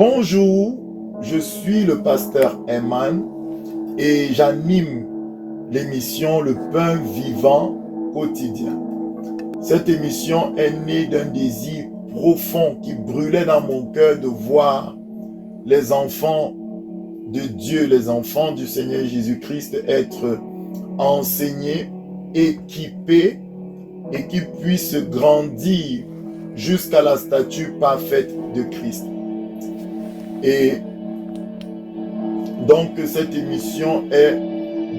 Bonjour, je suis le pasteur Eman et j'anime l'émission Le Pain Vivant Quotidien. Cette émission est née d'un désir profond qui brûlait dans mon cœur de voir les enfants de Dieu, les enfants du Seigneur Jésus-Christ être enseignés, équipés et qui puissent grandir jusqu'à la stature parfaite de Christ. Et donc cette émission est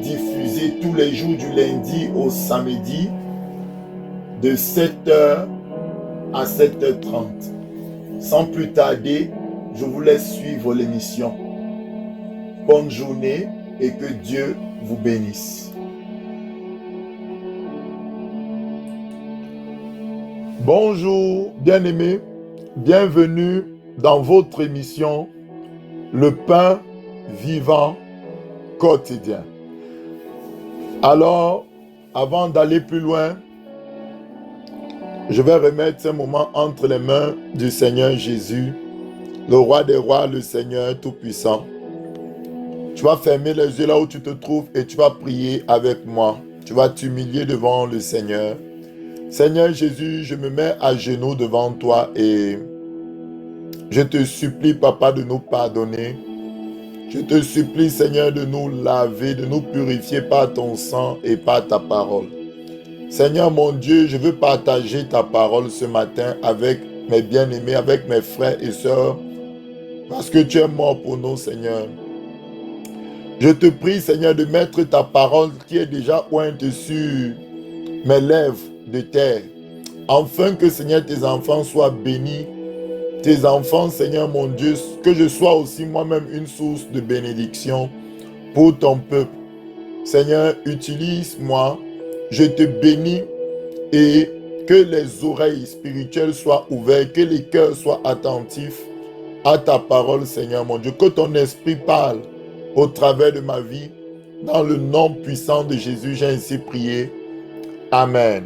diffusée tous les jours du lundi au samedi de 7h à 7h30. Sans plus tarder, je vous laisse suivre l'émission. Bonne journée et que Dieu vous bénisse. Bonjour bien-aimés, bienvenue dans votre émission Le Pain Vivant Quotidien. Alors, avant d'aller plus loin, je vais remettre ce moment entre les mains du Seigneur Jésus, le roi des rois, le Seigneur Tout-Puissant. Tu vas fermer les yeux là où tu te trouves et tu vas prier avec moi. Tu vas t'humilier devant le Seigneur. Seigneur Jésus, je me mets à genoux devant toi et je te supplie, Papa, de nous pardonner. Je te supplie, Seigneur, de nous laver, de nous purifier par ton sang et par ta parole. Seigneur mon Dieu, je veux partager ta parole ce matin avec mes bien-aimés, avec mes frères et sœurs, parce que tu es mort pour nous, Seigneur. Je te prie, Seigneur, de mettre ta parole qui est déjà ointe sur mes lèvres de terre, afin que, Seigneur, tes enfants soient bénis. Tes enfants, Seigneur mon Dieu, que je sois aussi moi-même une source de bénédiction pour ton peuple. Seigneur, utilise-moi, je te bénis et que les oreilles spirituelles soient ouvertes, que les cœurs soient attentifs à ta parole, Seigneur mon Dieu, que ton esprit parle au travers de ma vie. Dans le nom puissant de Jésus, j'ai ainsi prié. Amen.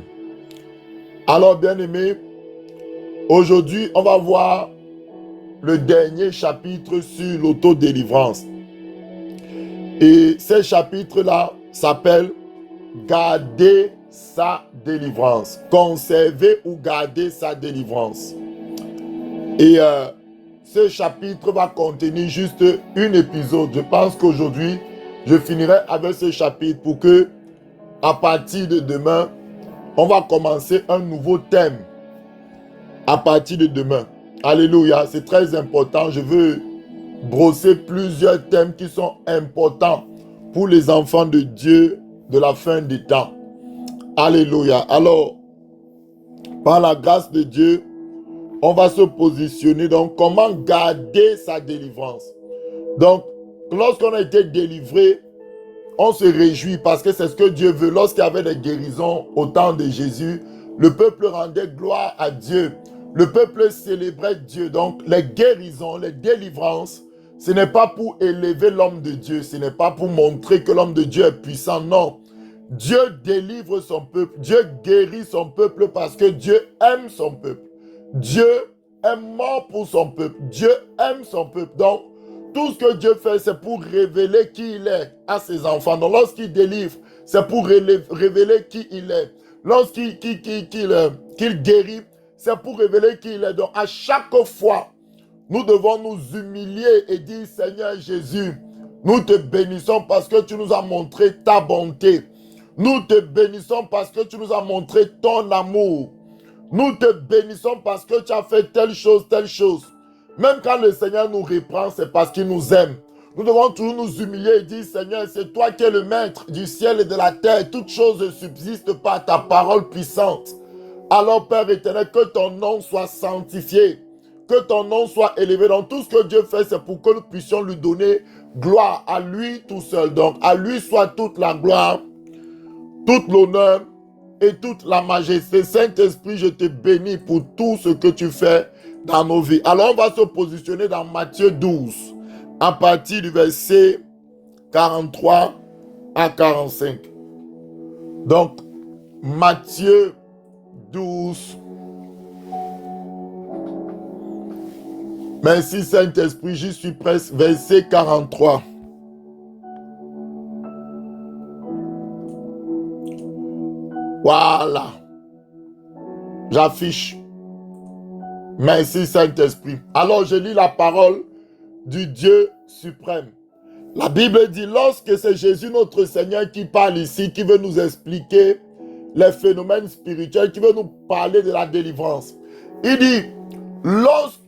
Alors, bien-aimés, aujourd'hui, on va voir le dernier chapitre sur l'autodélivrance. Et ce chapitre-là s'appelle « Garder sa délivrance ». Conserver ou garder sa délivrance. Et ce chapitre va contenir juste un épisode. Je pense qu'aujourd'hui, je finirai avec ce chapitre pour que, à partir de demain, on va commencer un nouveau thème. À partir de demain. Alléluia, c'est très important. Je veux brosser plusieurs thèmes qui sont importants pour les enfants de Dieu de la fin des temps. Alléluia. Alors, par la grâce de Dieu, on va se positionner. Donc, comment garder sa délivrance? Donc, lorsqu'on a été délivré, on se réjouit parce que c'est ce que Dieu veut. Lorsqu'il y avait des guérisons au temps de Jésus, le peuple rendait gloire à Dieu. Le peuple célébrait Dieu. Donc, les guérisons, les délivrances, ce n'est pas pour élever l'homme de Dieu. Ce n'est pas pour montrer que l'homme de Dieu est puissant. Non. Dieu délivre son peuple. Dieu guérit son peuple parce que Dieu aime son peuple. Dieu est mort pour son peuple. Dieu aime son peuple. Donc, tout ce que Dieu fait, c'est pour révéler qui il est à ses enfants. Donc, lorsqu'il délivre, c'est pour révéler qui il est. Lorsqu'il guérit, c'est pour révéler qui il est. Donc, à chaque fois, nous devons nous humilier et dire, Seigneur Jésus, nous te bénissons parce que tu nous as montré ta bonté. Nous te bénissons parce que tu nous as montré ton amour. Nous te bénissons parce que tu as fait telle chose, telle chose. Même quand le Seigneur nous reprend, c'est parce qu'il nous aime. Nous devons toujours nous humilier et dire, Seigneur, c'est toi qui es le maître du ciel et de la terre. Toutes choses subsistent par ta parole puissante. Alors, Père éternel, que ton nom soit sanctifié. Que ton nom soit élevé. Dans tout ce que Dieu fait, c'est pour que nous puissions lui donner gloire à lui tout seul. Donc, à lui soit toute la gloire, toute l'honneur et toute la majesté. Saint-Esprit, je te bénis pour tout ce que tu fais dans nos vies. Alors, on va se positionner dans Matthieu 12, à partir du verset 43 à 45. Donc, Matthieu 12, Merci Saint-Esprit, j'y suis presque. Verset 43. Voilà. J'affiche. Merci Saint-Esprit. Alors je lis la parole du Dieu suprême. La Bible dit, lorsque c'est Jésus notre Seigneur qui parle ici, qui veut nous expliquer les phénomènes spirituels, qui veut nous parler de la délivrance. Il dit, lorsque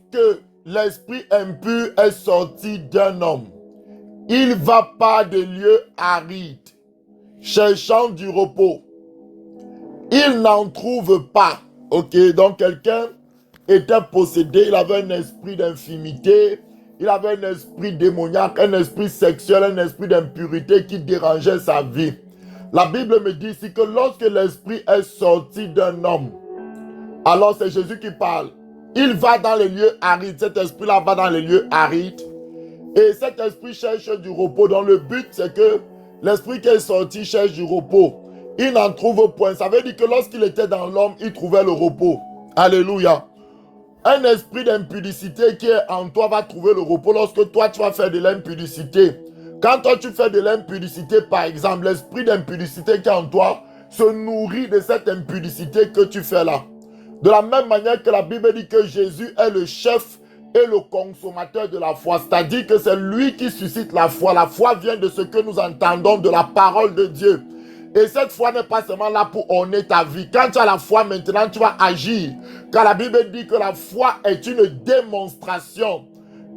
l'esprit impur est sorti d'un homme, il va par des lieux arides, cherchant du repos. Il n'en trouve pas. Ok, donc quelqu'un était possédé, il avait un esprit d'infimité, il avait un esprit démoniaque, un esprit sexuel, un esprit d'impurité qui dérangeait sa vie. La Bible me dit ici que lorsque l'esprit est sorti d'un homme, alors c'est Jésus qui parle. Il va dans les lieux arides, cet esprit-là va dans les lieux arides, et cet esprit cherche du repos. Donc le but c'est que l'esprit qui est sorti cherche du repos. Il n'en trouve point. Ça veut dire que lorsqu'il était dans l'homme, il trouvait le repos. Alléluia. Un esprit d'impudicité qui est en toi va trouver le repos lorsque toi tu vas faire de l'impudicité. Quand toi tu fais de l'impudicité, par exemple, l'esprit d'impudicité qui est en toi se nourrit de cette impudicité que tu fais là. De la même manière que la Bible dit que Jésus est le chef et le consommateur de la foi. C'est-à-dire que c'est lui qui suscite la foi. La foi vient de ce que nous entendons de la parole de Dieu. Et cette foi n'est pas seulement là pour orner ta vie. Quand tu as la foi, maintenant tu vas agir. Car la Bible dit que la foi est une démonstration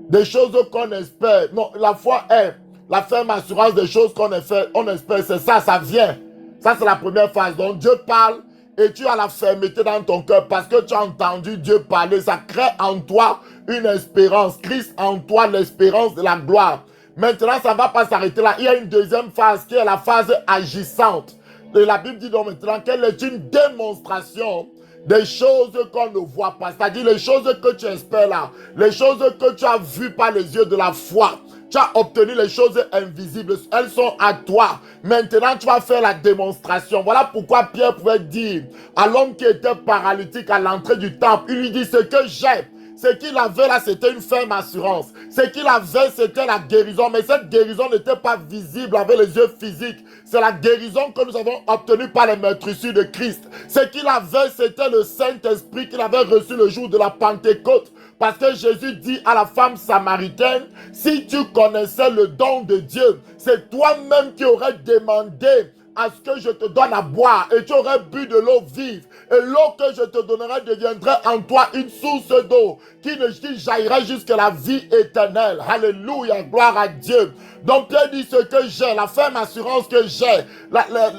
des choses qu'on espère. Non, la foi est la ferme assurance des choses qu'on espère. C'est ça, ça vient. Ça, c'est la première phase. Donc Dieu parle et tu as la fermeté dans ton cœur parce que tu as entendu Dieu parler. Ça crée en toi une espérance. Christ en toi, l'espérance de la gloire. Maintenant, ça ne va pas s'arrêter là. Il y a une deuxième phase qui est la phase agissante. Et la Bible dit donc maintenant qu'elle est une démonstration des choses qu'on ne voit pas. C'est-à-dire les choses que tu espères là. Les choses que tu as vues par les yeux de la foi. Tu as obtenu les choses invisibles. Elles sont à toi. Maintenant, tu vas faire la démonstration. Voilà pourquoi Pierre pouvait dire à l'homme qui était paralytique à l'entrée du temple, il lui dit ce que j'ai. Ce qu'il avait là, c'était une ferme assurance. Ce qu'il avait, c'était la guérison. Mais cette guérison n'était pas visible avec les yeux physiques. C'est la guérison que nous avons obtenue par les meurtrissures de Christ. Ce qu'il avait, c'était le Saint-Esprit qu'il avait reçu le jour de la Pentecôte. Parce que Jésus dit à la femme samaritaine, si tu connaissais le don de Dieu, c'est toi-même qui aurais demandé à ce que je te donne à boire et tu aurais bu de l'eau vive et l'eau que je te donnerai deviendrait en toi une source d'eau qui jaillirait jusqu'à la vie éternelle. Alléluia, gloire à Dieu. Donc Pierre dit ce que j'ai, la ferme assurance que j'ai,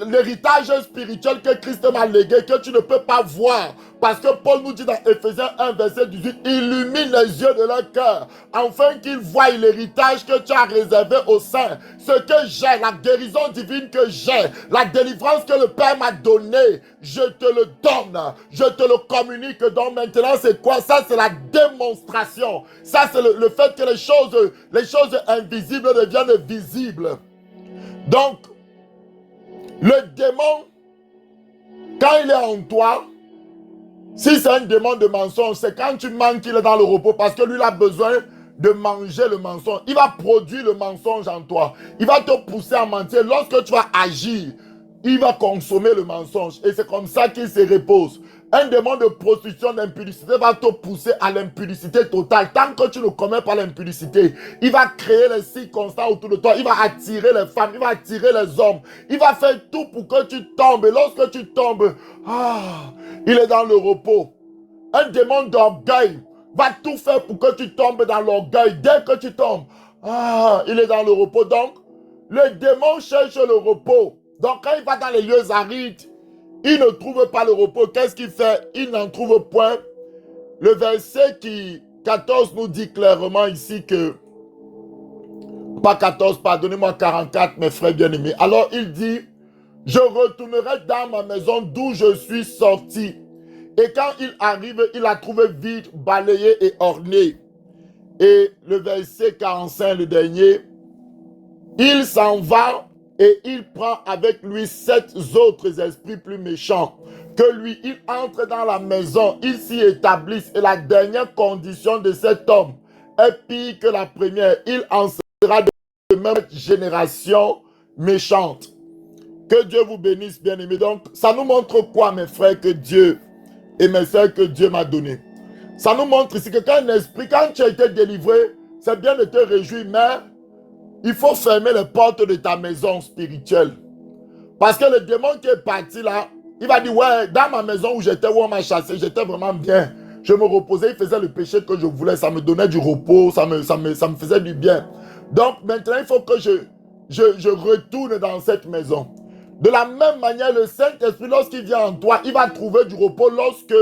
l'héritage spirituel que Christ m'a légué, que tu ne peux pas voir. Parce que Paul nous dit dans Ephésiens 1, verset 18, illumine les yeux de leur cœur, afin qu'ils voient l'héritage que tu as réservé aux saints. Ce que j'ai, la guérison divine que j'ai, la délivrance que le Père m'a donnée, je te le donne, je te le communique. Donc maintenant, c'est quoi? Ça, c'est la démonstration. Ça, c'est le fait que les choses invisibles deviennent visibles. Donc, le démon, quand il est en toi, si c'est un démon de mensonge, c'est quand tu manques qu'il est dans le repos parce que lui, il a besoin de manger le mensonge. Il va produire le mensonge en toi. Il va te pousser à mentir. Lorsque tu vas agir, il va consommer le mensonge. Et c'est comme ça qu'il se repose. Un démon de prostitution, d'impudicité va te pousser à l'impudicité totale. Tant que tu ne commets pas l'impudicité, il va créer les circonstances autour de toi. Il va attirer les femmes, il va attirer les hommes. Il va faire tout pour que tu tombes. Et lorsque tu tombes, il est dans le repos. Un démon d'orgueil va tout faire pour que tu tombes dans l'orgueil. Dès que tu tombes, il est dans le repos. Donc, le démon cherche le repos. Donc, quand il va dans les lieux arides, il ne trouve pas le repos. Qu'est-ce qu'il fait? Il n'en trouve point. Le verset 14 nous dit clairement ici que, pas 14, pardonnez-moi, 44, mes frères bien-aimés. Alors il dit, je retournerai dans ma maison d'où je suis sorti. Et quand il arrive, il la trouve vide, balayée et ornée. Et le verset 45, le dernier, il s'en va et il prend avec lui 7 autres esprits plus méchants que lui. Il entre dans la maison, il s'y établisse. Et la dernière condition de cet homme est pire que la première. Il en sera de même génération méchante. Que Dieu vous bénisse, bien-aimés. Donc, ça nous montre quoi, mes frères, que Dieu et mes sœurs, que Dieu m'a donné. Ça nous montre ici que quand tu as été délivré, c'est bien de te réjouir, mais il faut fermer les portes de ta maison spirituelle. Parce que le démon qui est parti là, il va dire, ouais, dans ma maison où j'étais, où on m'a chassé, j'étais vraiment bien. Je me reposais, il faisait le péché que je voulais, ça me donnait du repos, ça me faisait du bien. Donc maintenant, il faut que je retourne dans cette maison. De la même manière, le Saint-Esprit, lorsqu'il vient en toi, il va trouver du repos lorsque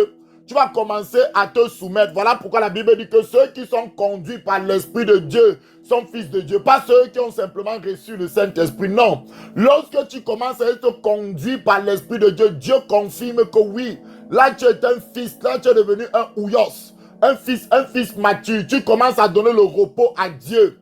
tu vas commencer à te soumettre. Voilà pourquoi la Bible dit que ceux qui sont conduits par l'Esprit de Dieu sont fils de Dieu. Pas ceux qui ont simplement reçu le Saint-Esprit. Non. Lorsque tu commences à être conduit par l'Esprit de Dieu, Dieu confirme que oui, là tu es un fils, là tu es devenu un ouyos, un fils mature. Tu commences à donner le repos à Dieu.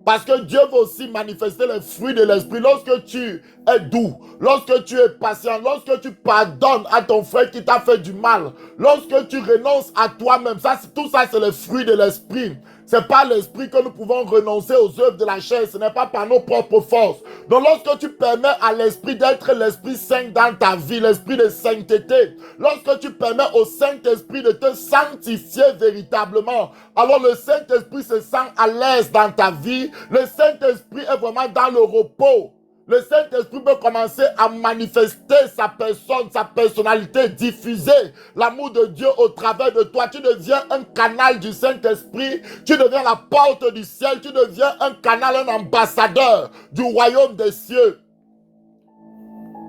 Parce que Dieu veut aussi manifester les fruits de l'esprit. Lorsque tu es doux, lorsque tu es patient, lorsque tu pardonnes à ton frère qui t'a fait du mal, lorsque tu renonces à toi-même, tout ça c'est les fruits de l'esprit. C'est pas l'esprit que nous pouvons renoncer aux œuvres de la chair, ce n'est pas par nos propres forces. Donc lorsque tu permets à l'esprit d'être l'esprit saint dans ta vie, l'esprit de sainteté, lorsque tu permets au Saint-Esprit de te sanctifier véritablement, alors le Saint-Esprit se sent à l'aise dans ta vie, le Saint-Esprit est vraiment dans le repos. Le Saint-Esprit peut commencer à manifester sa personne, sa personnalité, diffuser l'amour de Dieu au travers de toi. Tu deviens un canal du Saint-Esprit, tu deviens la porte du ciel, tu deviens un canal, un ambassadeur du royaume des cieux.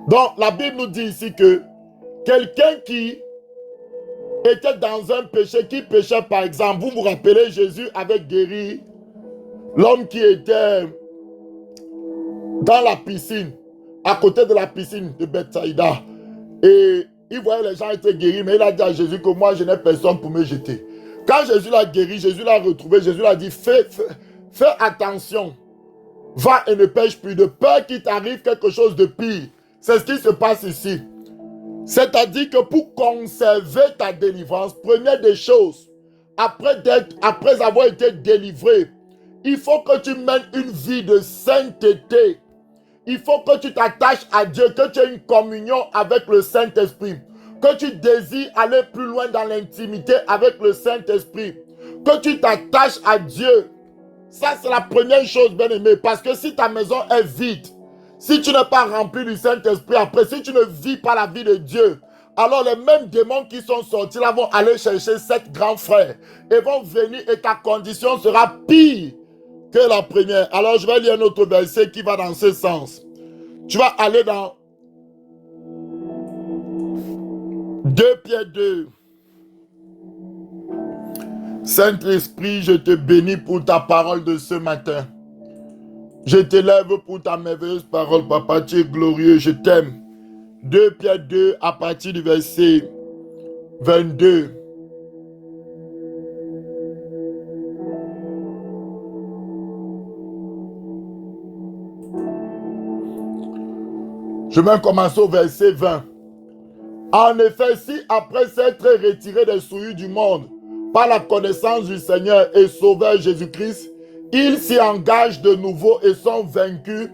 Donc la Bible nous dit ici que quelqu'un qui était dans un péché, qui péchait par exemple, vous vous rappelez, Jésus avait guéri l'homme qui était dans la piscine, à côté de la piscine de Bethsaïda. Et il voyait les gens être guéris, mais il a dit à Jésus que moi, je n'ai personne pour me jeter. Quand Jésus l'a guéri, Jésus l'a retrouvé, Jésus l'a dit, fais attention, va et ne pêche plus, de peur qu'il t'arrive quelque chose de pire. C'est ce qui se passe ici. C'est-à-dire que pour conserver ta délivrance, première des choses, après avoir été délivré, il faut que tu mènes une vie de sainteté. Il faut que tu t'attaches à Dieu, que tu aies une communion avec le Saint-Esprit, que tu désires aller plus loin dans l'intimité avec le Saint-Esprit, que tu t'attaches à Dieu. Ça, c'est la première chose, bien-aimé, parce que si ta maison est vide, si tu n'es pas rempli du Saint-Esprit après, si tu ne vis pas la vie de Dieu, alors les mêmes démons qui sont sortis là vont aller chercher 7 grands frères et vont venir et ta condition sera pire que la première. Alors je vais lire un autre verset qui va dans ce sens. Tu vas aller dans 2 Pierre 2. Saint-Esprit, je te bénis pour ta parole de ce matin. Je t'élève pour ta merveilleuse parole, papa, tu es glorieux, je t'aime. 2 Pierre 2 à partir du verset 22. Je vais commencer au verset 20. En effet, si après s'être retiré des souillures du monde, par la connaissance du Seigneur et Sauveur Jésus-Christ, ils s'y engagent de nouveau et sont vaincus,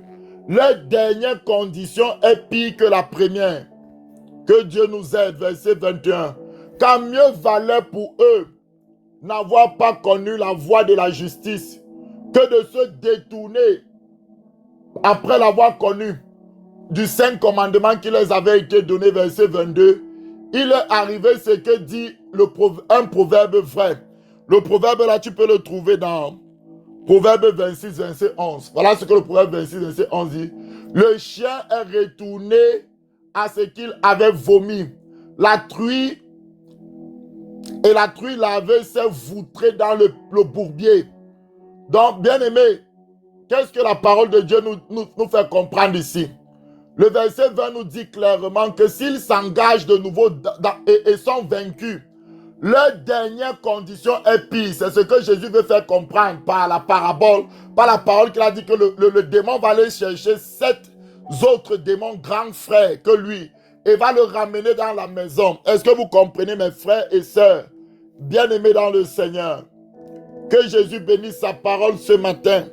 leur dernière condition est pire que la première. Que Dieu nous aide, verset 21. Car mieux valait pour eux n'avoir pas connu la voie de la justice que de se détourner après l'avoir connu du Saint commandement qui les avait été donné, verset 22. Il est arrivé ce que dit un proverbe vrai. Le proverbe là, tu peux le trouver dans Proverbe 26, verset 11. Voilà ce que le proverbe 26, verset 11 dit. Le chien est retourné à ce qu'il avait vomi. La truie lavée s'est voutrée dans le bourbier. Donc, bien aimé, qu'est-ce que la parole de Dieu nous fait comprendre ici? Le verset 20 nous dit clairement que s'ils s'engagent de nouveau et sont vaincus, leur dernière condition est pire. C'est ce que Jésus veut faire comprendre par la parabole, par la parole qu'il a dit que le démon va aller chercher 7 autres démons grands frères que lui et va le ramener dans la maison. Est-ce que vous comprenez, mes frères et sœurs, bien-aimés dans le Seigneur? Que Jésus bénisse sa parole ce matin.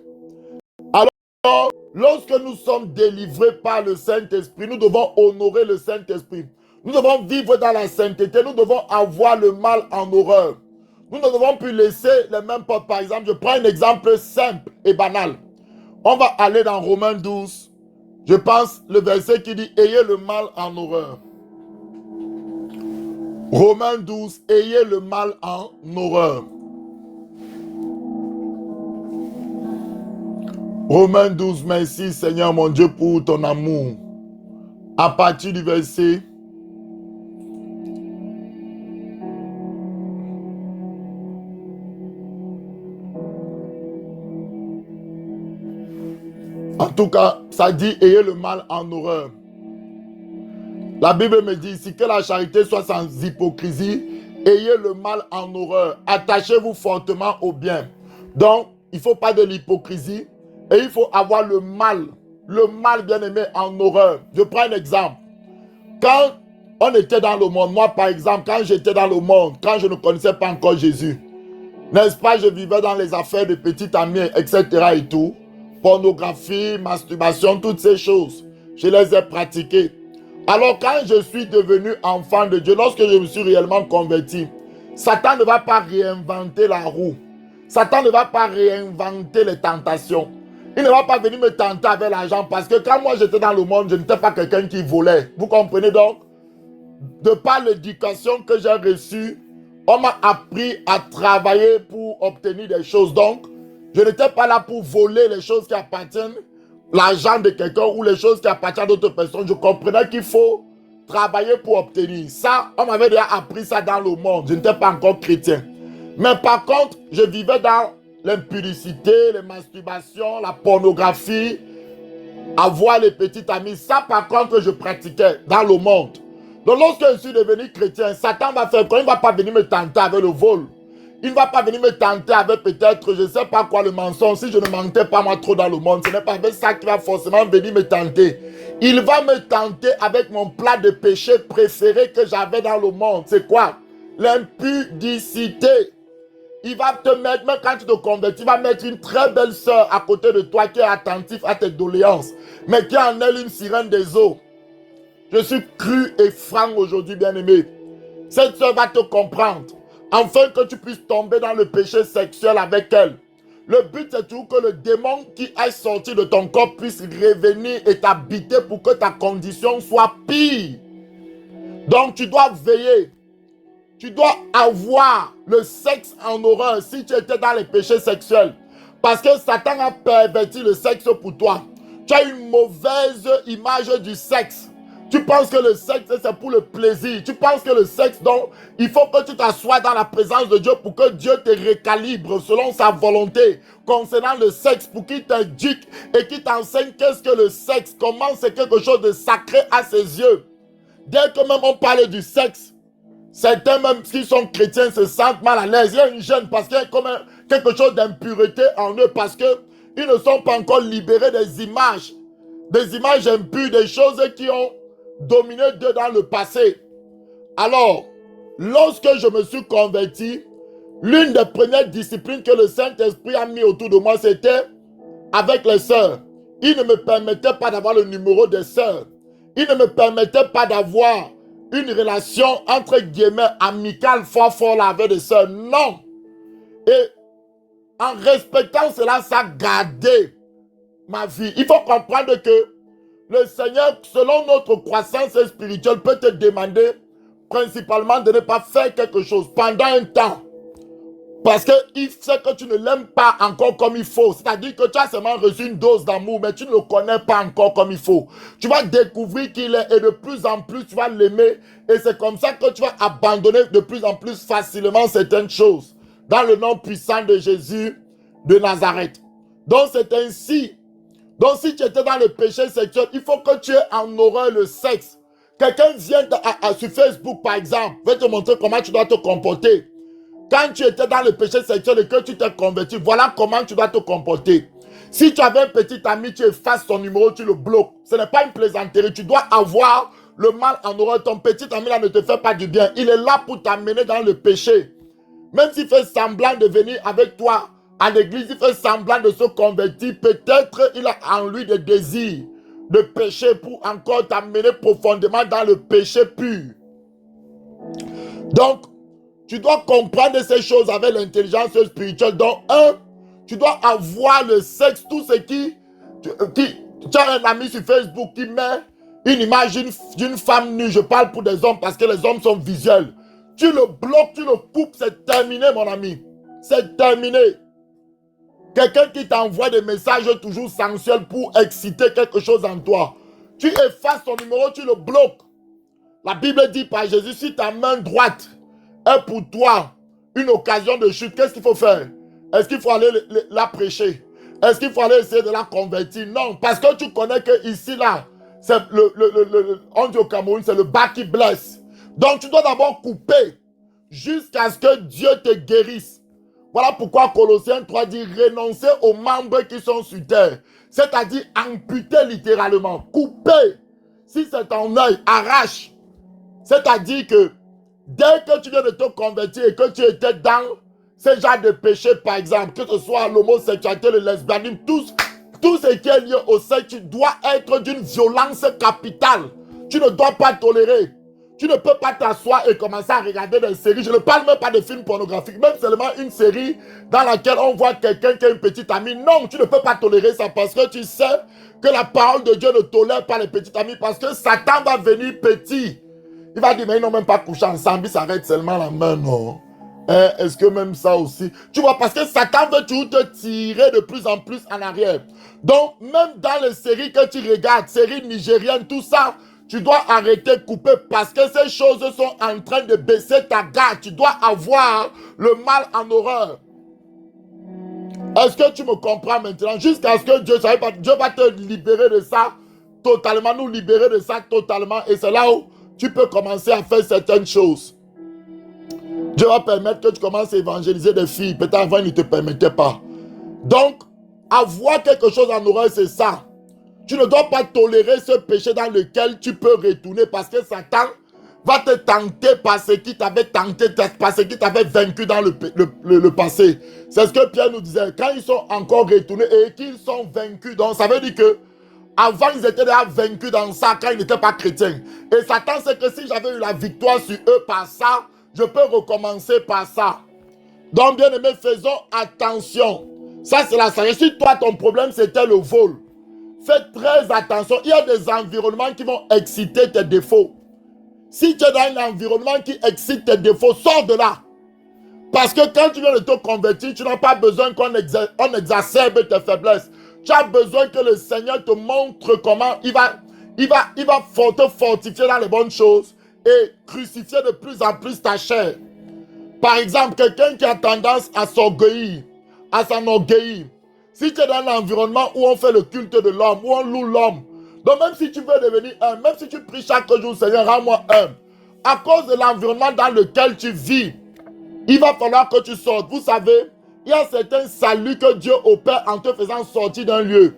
Alors, lorsque nous sommes délivrés par le Saint-Esprit, nous devons honorer le Saint-Esprit. Nous devons vivre dans la sainteté. Nous devons avoir le mal en horreur. Nous ne devons plus laisser les mêmes portes. Par exemple, je prends un exemple simple et banal. On va aller dans Romains 12. Je pense le verset qui dit « Ayez le mal en horreur ». Romains 12, « Ayez le mal en horreur ». Romains 12, merci Seigneur mon Dieu pour ton amour. À partir du verset en tout cas, ça dit « Ayez le mal en horreur ». La Bible me dit ici que la charité soit sans hypocrisie. Ayez le mal en horreur. Attachez-vous fortement au bien. Donc, il ne faut pas de l'hypocrisie. Et il faut avoir le mal bien aimé en horreur. Je prends un exemple. Quand on était dans le monde, moi par exemple, quand j'étais dans le monde, quand je ne connaissais pas encore Jésus, n'est-ce pas, je vivais dans les affaires de petite amie, etc. et tout. Pornographie, masturbation, toutes ces choses. Je les ai pratiquées. Alors quand je suis devenu enfant de Dieu, lorsque je me suis réellement converti, Satan ne va pas réinventer la roue. Satan ne va pas réinventer les tentations. Il ne va pas venir me tenter avec l'argent parce que quand moi j'étais dans le monde, je n'étais pas quelqu'un qui volait. Vous comprenez donc? De par l'éducation que j'ai reçue, on m'a appris à travailler pour obtenir des choses. Donc, je n'étais pas là pour voler les choses qui appartiennent, l'argent de quelqu'un ou les choses qui appartiennent à d'autres personnes. Je comprenais qu'il faut travailler pour obtenir. Ça, on m'avait déjà appris ça dans le monde. Je n'étais pas encore chrétien. Mais par contre, je vivais dans l'impudicité, les masturbations, la pornographie, avoir les petites amies. Ça, par contre, je pratiquais dans le monde. Donc, lorsque je suis devenu chrétien, Satan va faire quoi? Il ne va pas venir me tenter avec le vol. Il ne va pas venir me tenter avec peut-être, je ne sais pas quoi, le mensonge. Si je ne mentais pas moi trop dans le monde, ce n'est pas avec ça qu'il va forcément venir me tenter. Il va me tenter avec mon plat de péché préféré que j'avais dans le monde. C'est quoi? L'impudicité. Il va te mettre, même quand tu te convertis, il va mettre une très belle sœur à côté de toi qui est attentive à tes doléances, mais qui a en elle une sirène des eaux. Je suis cru et franc aujourd'hui, bien-aimé. Cette sœur va te comprendre, afin que tu puisses tomber dans le péché sexuel avec elle. Le but, c'est toujours que le démon qui est sorti de ton corps puisse revenir et t'habiter pour que ta condition soit pire. Donc, tu dois veiller. Tu dois avoir le sexe en horreur si tu étais dans les péchés sexuels. Parce que Satan a perverti le sexe pour toi. Tu as une mauvaise image du sexe. Tu penses que le sexe, c'est pour le plaisir. Tu penses que le sexe, donc, il faut que tu t'assoies dans la présence de Dieu pour que Dieu te récalibre selon sa volonté concernant le sexe, pour qu'il t'éduque et qu'il t'enseigne qu'est-ce que le sexe, comment c'est quelque chose de sacré à ses yeux. Dès que même on parle du sexe, certains même qui sont chrétiens se sentent mal à l'aise. Il y a une gêne parce qu'il y a comme quelque chose d'impureté en eux parce qu'ils ne sont pas encore libérés des images impures, des choses qui ont dominé d'eux dans le passé. Alors, lorsque je me suis converti, l'une des premières disciplines que le Saint-Esprit a mis autour de moi, c'était avec les sœurs. Il ne me permettait pas d'avoir le numéro des sœurs. Il ne me permettait pas d'avoir une relation entre guillemets amicale fort là avec des sœurs. Non. Et en respectant cela, ça a gardé ma vie. Il faut comprendre que le Seigneur, selon notre croissance spirituelle, peut te demander principalement de ne pas faire quelque chose pendant un temps. Parce qu'il sait que tu ne l'aimes pas encore comme il faut. C'est-à-dire que tu as seulement reçu une dose d'amour, mais tu ne le connais pas encore comme il faut. Tu vas découvrir qu'il est et de plus en plus tu vas l'aimer. Et c'est comme ça que tu vas abandonner de plus en plus facilement certaines choses. Dans le nom puissant de Jésus de Nazareth. Donc c'est ainsi. Donc si tu étais dans le péché sexuel, il faut que tu aies en horreur le sexe. Quelqu'un vient sur Facebook par exemple, veut te montrer comment tu dois te comporter. Quand tu étais dans le péché sexuel et que tu t'es converti, voilà comment tu dois te comporter. Si tu avais un petit ami, tu effaces son numéro, tu le bloques. Ce n'est pas une plaisanterie. Tu dois avoir le mal en horreur. Ton petit ami là ne te fait pas du bien. Il est là pour t'amener dans le péché. Même s'il fait semblant de venir avec toi à l'église, il fait semblant de se convertir, peut-être il a en lui des désirs de péché pour encore t'amener profondément dans le péché pur. Donc, tu dois comprendre ces choses avec l'intelligence spirituelle. Donc, tu dois avoir le sexe, tout ce qui... Tu as un ami sur Facebook qui met une image d'une femme nue. Je parle pour des hommes parce que les hommes sont visuels. Tu le bloques, tu le coupes, c'est terminé, mon ami. C'est terminé. Quelqu'un qui t'envoie des messages toujours sensuels pour exciter quelque chose en toi. Tu effaces son numéro, tu le bloques. La Bible dit par Jésus, si ta main droite est pour toi une occasion de chute, qu'est-ce qu'il faut faire? Est-ce qu'il faut aller la prêcher? Est-ce qu'il faut aller essayer de la convertir? Non, parce que tu connais que ici, là, c'est on dit au Cameroun, c'est le bas qui blesse. Donc, tu dois d'abord couper jusqu'à ce que Dieu te guérisse. Voilà pourquoi Colossiens 3 dit renoncer aux membres qui sont sur terre. C'est-à-dire amputer littéralement, couper. Si c'est ton œil, arrache. C'est-à-dire que dès que tu viens de te convertir et que tu étais dans ce genre de péché, par exemple, que ce soit l'homosexualité, le lesbianisme, tout ce qui est lié au sexe, tu dois être d'une violence capitale. Tu ne dois pas tolérer. Tu ne peux pas t'asseoir et commencer à regarder des séries. Je ne parle même pas de films pornographiques, même seulement une série dans laquelle on voit quelqu'un qui a une petite amie. Non, tu ne peux pas tolérer ça parce que tu sais que la parole de Dieu ne tolère pas les petites amies parce que Satan va venir petit. Il va dire, mais ils n'ont même pas couché ensemble, ils s'arrêtent seulement la main, non? Est-ce que même ça aussi? Tu vois, parce que Satan veut toujours te tirer de plus en plus en arrière. Donc, même dans les séries que tu regardes, séries nigériennes, tout ça, tu dois arrêter, couper, parce que ces choses sont en train de baisser ta garde. Tu dois avoir le mal en horreur. Est-ce que tu me comprends maintenant? Jusqu'à ce que Dieu va te libérer de ça totalement, nous libérer de ça totalement. Et c'est là où tu peux commencer à faire certaines choses. Dieu va permettre que tu commences à évangéliser des filles. Peut-être avant, il ne te permettait pas. Donc, avoir quelque chose en horreur, c'est ça. Tu ne dois pas tolérer ce péché dans lequel tu peux retourner parce que Satan va te tenter par ce qui t'avait tenté, par ce qui t'avait vaincu dans le passé. C'est ce que Pierre nous disait. Quand ils sont encore retournés et qu'ils sont vaincus, donc ça veut dire que avant, ils étaient déjà vaincus dans ça quand ils n'étaient pas chrétiens. Et Satan sait que si j'avais eu la victoire sur eux par ça, je peux recommencer par ça. Donc, bien aimé, faisons attention. Ça, c'est la sagesse. Si toi, ton problème, c'était le vol, fais très attention. Il y a des environnements qui vont exciter tes défauts. Si tu es dans un environnement qui excite tes défauts, sors de là. Parce que quand tu viens de te convertir, tu n'as pas besoin qu'on exacerbe tes faiblesses. Tu as besoin que le Seigneur te montre comment il va te fortifier dans les bonnes choses et crucifier de plus en plus ta chair. Par exemple, quelqu'un qui a tendance à s'orgueillir, à s'enorgueillir. Si tu es dans un environnement où on fait le culte de l'homme, où on loue l'homme, donc même si tu veux devenir humble, même si tu pries chaque jour, Seigneur, rends-moi humble, à cause de l'environnement dans lequel tu vis, il va falloir que tu sortes. Vous savez, il y a certains saluts que Dieu opère en te faisant sortir d'un lieu.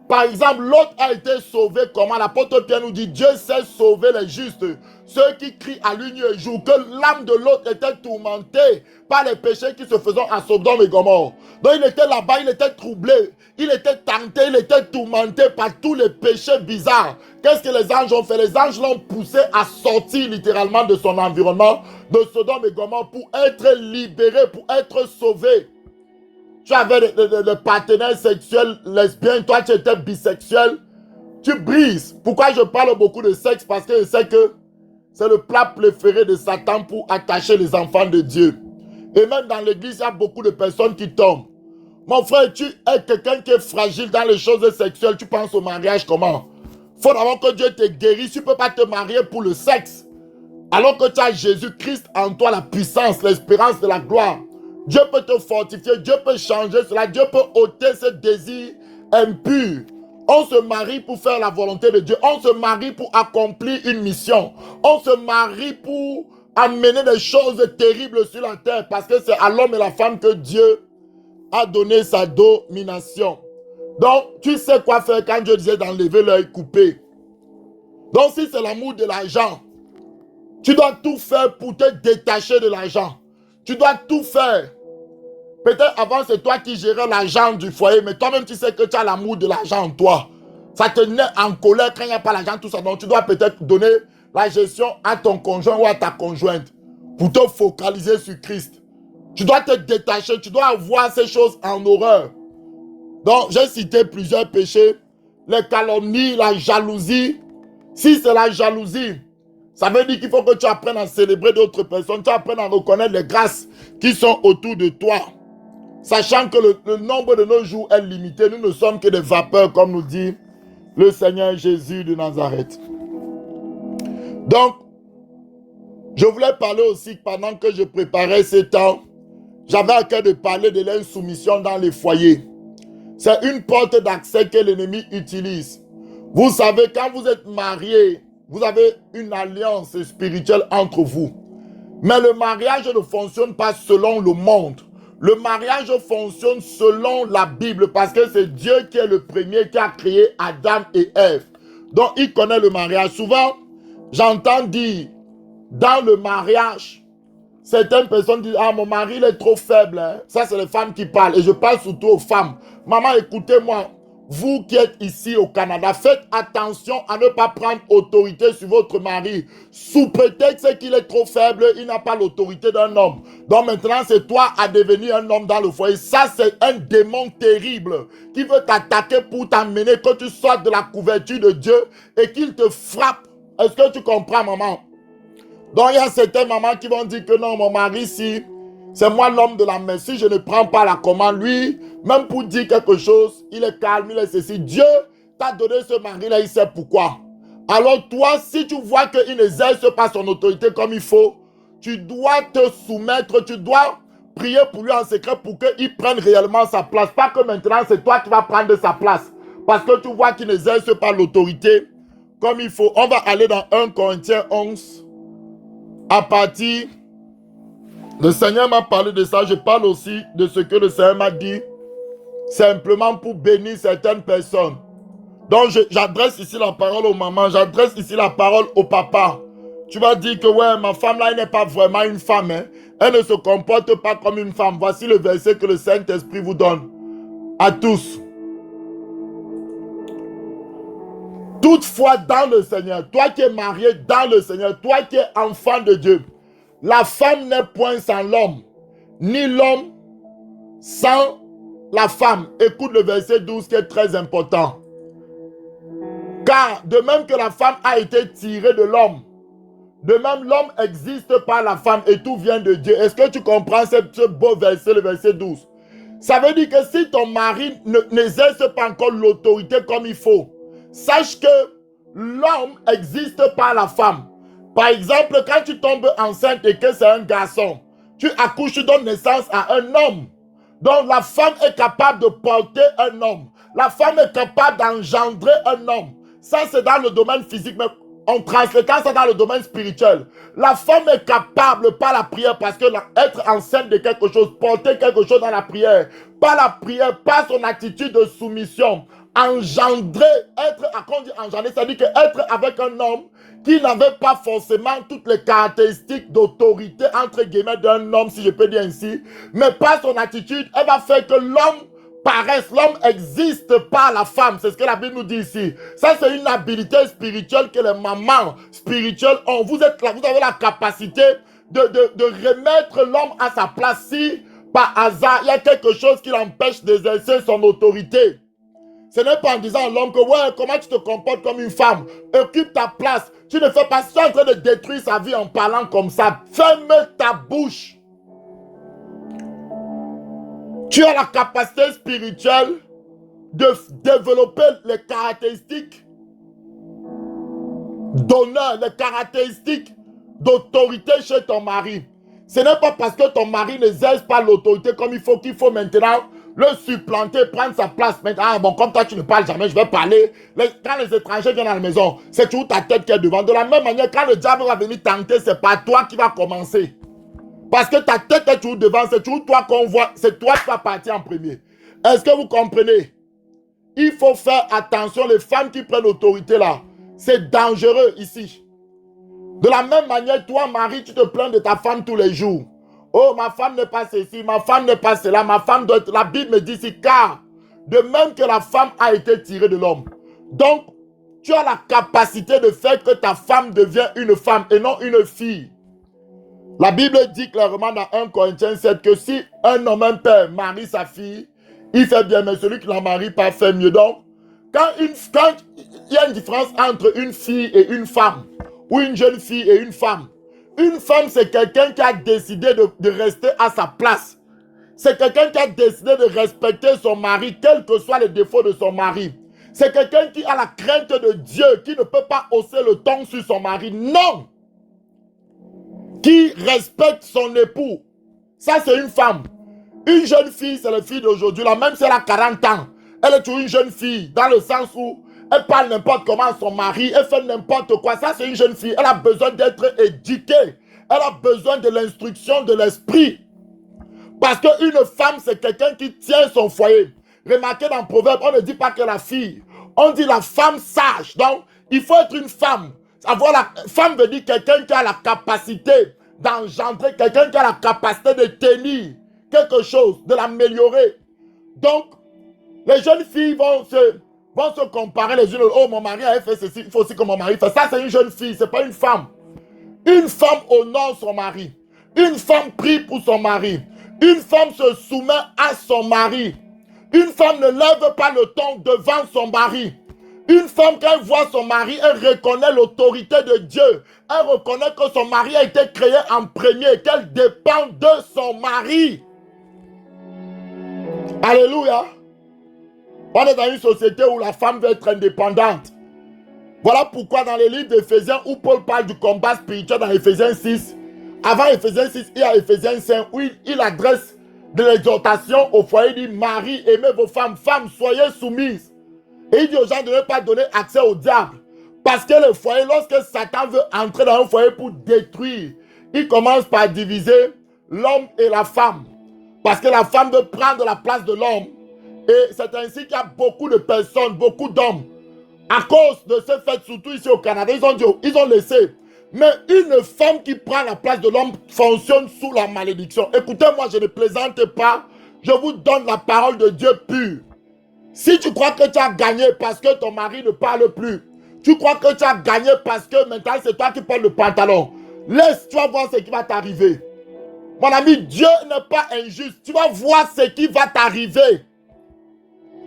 Par exemple, l'autre a été sauvé comment? L'apôtre Pierre nous dit, Dieu sait sauver les justes. Ceux qui crient à lui nuit et jour, que l'âme de l'autre était tourmentée par les péchés qui se faisaient à Sodome et Gomorrhe. Donc il était là-bas, il était troublé, il était tenté, il était tourmenté par tous les péchés bizarres. Qu'est-ce que les anges ont fait? Les anges l'ont poussé à sortir littéralement de son environnement, de Sodome et Gomorrhe, pour être libéré, pour être sauvé. Tu avais des partenaires sexuels lesbiens, toi tu étais bisexuel, tu brises. Pourquoi je parle beaucoup de sexe? Parce que je sais que c'est le plat préféré de Satan pour attacher les enfants de Dieu. Et même dans l'église, il y a beaucoup de personnes qui tombent. Mon frère, tu es quelqu'un qui est fragile dans les choses sexuelles. Tu penses au mariage comment? Il faut d'abord que Dieu te guérisse. Tu ne peux pas te marier pour le sexe. Alors que tu as Jésus-Christ en toi, la puissance, l'espérance de la gloire. Dieu peut te fortifier, Dieu peut changer cela, Dieu peut ôter ce désir impur. On se marie pour faire la volonté de Dieu. On se marie pour accomplir une mission. On se marie pour amener des choses terribles sur la terre. Parce que c'est à l'homme et la femme que Dieu a donné sa domination. Donc, tu sais quoi faire quand Dieu disait d'enlever l'œil coupé. Donc, si c'est l'amour de l'argent, tu dois tout faire pour te détacher de l'argent. Tu dois tout faire. Peut-être avant, c'est toi qui gérais l'argent du foyer, mais toi-même, tu sais que tu as l'amour de l'argent en toi. Ça te met en colère quand il n'y a pas l'argent, tout ça. Donc, tu dois peut-être donner la gestion à ton conjoint ou à ta conjointe pour te focaliser sur Christ. Tu dois te détacher, tu dois voir ces choses en horreur. Donc, j'ai cité plusieurs péchés. Les calomnies, la jalousie. Si c'est la jalousie, ça veut dire qu'il faut que tu apprennes à célébrer d'autres personnes. Tu apprennes à reconnaître les grâces qui sont autour de toi. Sachant que le nombre de nos jours est limité. Nous ne sommes que des vapeurs, comme nous dit le Seigneur Jésus de Nazareth. Donc, je voulais parler aussi, pendant que je préparais ce temps, j'avais à cœur de parler de l'insoumission dans les foyers. C'est une porte d'accès que l'ennemi utilise. Vous savez, quand vous êtes marié, vous avez une alliance spirituelle entre vous. Mais le mariage ne fonctionne pas selon le monde. Le mariage fonctionne selon la Bible parce que c'est Dieu qui est le premier qui a créé Adam et Ève. Donc, il connaît le mariage. Souvent, j'entends dire, dans le mariage, certaines personnes disent, ah, mon mari, il est trop faible. Hein. Ça, c'est les femmes qui parlent. Et je parle surtout aux femmes. Maman, écoutez-moi. Vous qui êtes ici au Canada, faites attention à ne pas prendre autorité sur votre mari. Sous prétexte qu'il est trop faible, il n'a pas l'autorité d'un homme. Donc maintenant, c'est toi à devenir un homme dans le foyer. Ça, c'est un démon terrible qui veut t'attaquer pour t'amener que tu sortes de la couverture de Dieu et qu'il te frappe. Est-ce que tu comprends, maman? Donc, il y a certaines mamans qui vont dire que non, mon mari, si c'est moi l'homme de la main, si je ne prends pas la commande, lui, même pour dire quelque chose, il est calme, il est ceci. Dieu t'a donné ce mari-là, il sait pourquoi. Alors toi, si tu vois qu'il n'exerce pas son autorité comme il faut, tu dois te soumettre, tu dois prier pour lui en secret pour qu'il prenne réellement sa place. Pas que maintenant, c'est toi qui vas prendre sa place. Parce que tu vois qu'il n'exerce pas l'autorité comme il faut. On va aller dans 1 Corinthiens 11. À partir, le Seigneur m'a parlé de ça, je parle aussi de ce que le Seigneur m'a dit, simplement pour bénir certaines personnes. Donc j'adresse ici la parole aux mamans, j'adresse ici la parole au papa. Tu vas dire que ouais, ma femme là, elle n'est pas vraiment une femme, hein. Elle ne se comporte pas comme une femme. Voici le verset que le Saint-Esprit vous donne à tous. Toutefois, dans le Seigneur, toi qui es marié dans le Seigneur, toi qui es enfant de Dieu, la femme n'est point sans l'homme, ni l'homme sans la femme. Écoute le verset 12 qui est très important. Car de même que la femme a été tirée de l'homme, de même l'homme existe par la femme et tout vient de Dieu. Est-ce que tu comprends ce beau verset, le verset 12? Ça veut dire que si ton mari n'exerce pas encore l'autorité comme il faut, sache que l'homme existe par la femme. Par exemple, quand tu tombes enceinte et que c'est un garçon, tu accouches, tu donnes naissance à un homme. Donc la femme est capable de porter un homme. La femme est capable d'engendrer un homme. Ça, c'est dans le domaine physique, mais en transmettant ça dans le domaine spirituel. La femme est capable par la prière, parce que être enceinte de quelque chose, porter quelque chose dans la prière, par la prière, par son attitude de soumission, engendrer, quand on dit engendrer, ça veut dire que être avec un homme qui n'avait pas forcément toutes les caractéristiques d'autorité, entre guillemets, d'un homme, si je peux dire ainsi, mais par son attitude, elle va faire que l'homme paraisse, l'homme existe par la femme, c'est ce que la Bible nous dit ici. Ça, c'est une habilité spirituelle que les mamans spirituelles ont. Vous êtes là, vous avez la capacité de remettre l'homme à sa place si, par hasard, il y a quelque chose qui l'empêche d'exercer son autorité. Ce n'est pas en disant à l'homme que, ouais, comment tu te comportes comme une femme, occupe ta place. Tu ne fais pas ça en train de détruire sa vie en parlant comme ça. Ferme ta bouche. Tu as la capacité spirituelle de développer les caractéristiques d'honneur, les caractéristiques d'autorité chez ton mari. Ce n'est pas parce que ton mari n'exerce pas l'autorité comme il faut qu'il faut maintenant le supplanter, prendre sa place. Maintenant, ah bon, comme toi tu ne parles jamais, je vais parler. Quand les étrangers viennent à la maison, c'est toujours ta tête qui est devant. De la même manière, quand le diable va venir tenter, c'est pas toi qui va commencer. Parce que ta tête est toujours devant, c'est toujours toi qu'on voit, c'est toi qui vas partir en premier. Est-ce que vous comprenez? Il faut faire attention, les femmes qui prennent l'autorité là, c'est dangereux ici. De la même manière, toi, Marie, tu te plains de ta femme tous les jours. Oh, ma femme n'est pas ceci, ma femme n'est pas cela, ma femme doit être... La Bible me dit ici, car de même que la femme a été tirée de l'homme. Donc, tu as la capacité de faire que ta femme devienne une femme et non une fille. La Bible dit clairement dans 1 Corinthiens 7 que si un homme, un père, marie sa fille, il fait bien, mais celui qui ne la marie pas fait mieux. Donc, quand il y a une différence entre une fille et une femme, ou une jeune fille et une femme, c'est quelqu'un qui a décidé de rester à sa place. C'est quelqu'un qui a décidé de respecter son mari, quels que soient les défauts de son mari. C'est quelqu'un qui a la crainte de Dieu, qui ne peut pas hausser le ton sur son mari. Non! Qui respecte son époux. Ça, c'est une femme. Une jeune fille, c'est la fille d'aujourd'hui. Même si elle a 40 ans, elle est toujours une jeune fille, dans le sens où elle parle n'importe comment à son mari, elle fait n'importe quoi. Ça, c'est une jeune fille. Elle a besoin d'être éduquée. Elle a besoin de l'instruction de l'esprit. Parce qu'une femme, c'est quelqu'un qui tient son foyer. Remarquez dans le proverbe, on ne dit pas que la fille. On dit la femme sage. Donc, il faut être une femme. Avoir la femme veut dire quelqu'un qui a la capacité d'engendrer, quelqu'un qui a la capacité de tenir quelque chose, de l'améliorer. Donc, les jeunes filles vont se comparer les unes. Oh, mon mari a fait ceci, il faut aussi que mon mari fasse. Ça, c'est une jeune fille, ce n'est pas une femme. Une femme honore son mari. Une femme prie pour son mari. Une femme se soumet à son mari. Une femme ne lève pas le ton devant son mari. Une femme, quand elle voit son mari, elle reconnaît l'autorité de Dieu. Elle reconnaît que son mari a été créé en premier, qu'elle dépend de son mari. Alléluia. On est dans une société où la femme veut être indépendante. Voilà pourquoi dans les livres d'Éphésiens, où Paul parle du combat spirituel dans Éphésiens 6, avant Éphésiens 6, il y a Éphésiens 5, où il adresse de l'exhortation au foyer. Il dit, Marie, aimez vos femmes. Femmes, soyez soumises. Et il dit aux gens de ne pas donner accès au diable. Parce que le foyer, lorsque Satan veut entrer dans un foyer pour détruire, il commence par diviser l'homme et la femme. Parce que la femme veut prendre la place de l'homme. Et c'est ainsi qu'il y a beaucoup de personnes, beaucoup d'hommes. À cause de ce fait, surtout ici au Canada, ils ont laissé. Mais une femme qui prend la place de l'homme fonctionne sous la malédiction. Écoutez-moi, je ne plaisante pas. Je vous donne la parole de Dieu pure. Si tu crois que tu as gagné parce que ton mari ne parle plus, tu crois que tu as gagné parce que maintenant c'est toi qui portes le pantalon, laisse-toi voir ce qui va t'arriver. Mon ami, Dieu n'est pas injuste. Tu vas voir ce qui va t'arriver.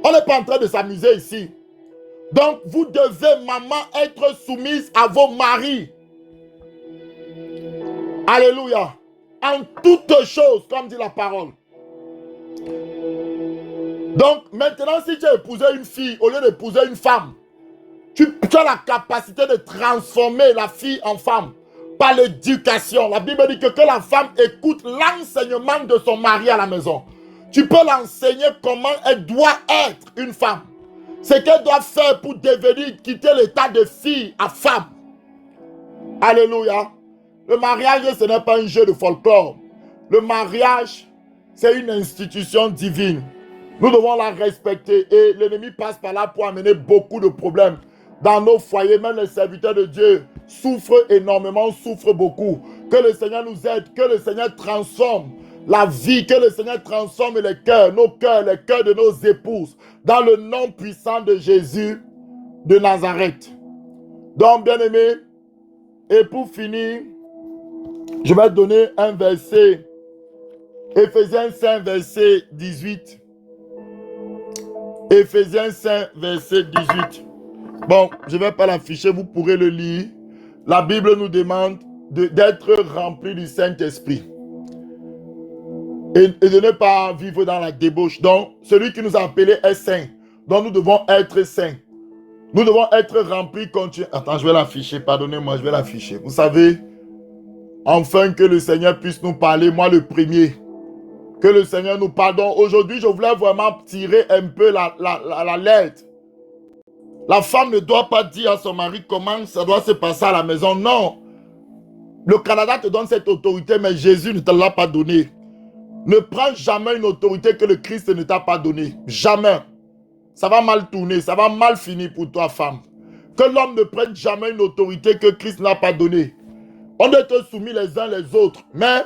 On n'est pas en train de s'amuser ici. Donc, vous devez, maman, être soumise à vos maris. Alléluia. En toutes choses, comme dit la parole. Donc, maintenant, si tu as épousé une fille au lieu d'épouser une femme, tu as la capacité de transformer la fille en femme par l'éducation. La Bible dit que la femme écoute l'enseignement de son mari à la maison. Tu peux l'enseigner comment elle doit être une femme. Ce qu'elle doit faire pour devenir, quitter l'état de fille à femme. Alléluia. Le mariage, ce n'est pas un jeu de folklore. Le mariage, c'est une institution divine. Nous devons la respecter et l'ennemi passe par là pour amener beaucoup de problèmes. Dans nos foyers, même les serviteurs de Dieu souffrent énormément, souffrent beaucoup. Que le Seigneur nous aide, que le Seigneur transforme la vie, que le Seigneur transforme les cœurs de nos épouses, dans le nom puissant de Jésus de Nazareth. Donc, bien-aimés, et pour finir, je vais donner un verset, Éphésiens 5, verset 18. Éphésiens 5, verset 18. Bon, je ne vais pas l'afficher, vous pourrez le lire. La Bible nous demande d'être rempli du Saint-Esprit. Et de ne pas vivre dans la débauche. Donc, celui qui nous a appelés est saint. Donc, nous devons être saints. Nous devons être remplis continuellement. Attends, je vais l'afficher. Pardonnez-moi, je vais l'afficher. Vous savez, enfin que le Seigneur puisse nous parler, moi le premier. Que le Seigneur nous pardonne. Aujourd'hui, je voulais vraiment tirer un peu la lettre. La femme ne doit pas dire à son mari comment ça doit se passer à la maison. Non. Le Canada te donne cette autorité, mais Jésus ne te l'a pas donnée. Ne prends jamais une autorité que le Christ ne t'a pas donnée. Jamais. Ça va mal tourner, ça va mal finir pour toi, femme. Que l'homme ne prenne jamais une autorité que Christ n'a pas donnée. On doit être soumis les uns les autres. Mais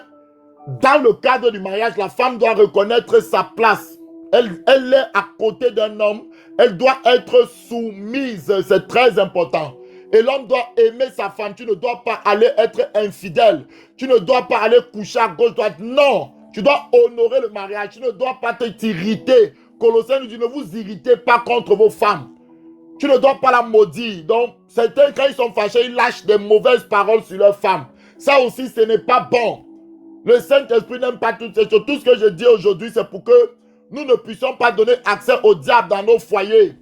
dans le cadre du mariage, la femme doit reconnaître sa place. Elle est à côté d'un homme. Elle doit être soumise. C'est très important. Et l'homme doit aimer sa femme. Tu ne dois pas aller être infidèle. Tu ne dois pas aller coucher à gauche, droite. Non. Tu dois honorer le mariage. Tu ne dois pas t'irriter. Colossiens nous dit, ne vous irritez pas contre vos femmes. Tu ne dois pas la maudire. Donc, certains, quand ils sont fâchés, ils lâchent des mauvaises paroles sur leurs femmes. Ça aussi, ce n'est pas bon. Le Saint-Esprit n'aime pas toutes ces choses. Tout ce que je dis aujourd'hui, c'est pour que nous ne puissions pas donner accès au diable dans nos foyers.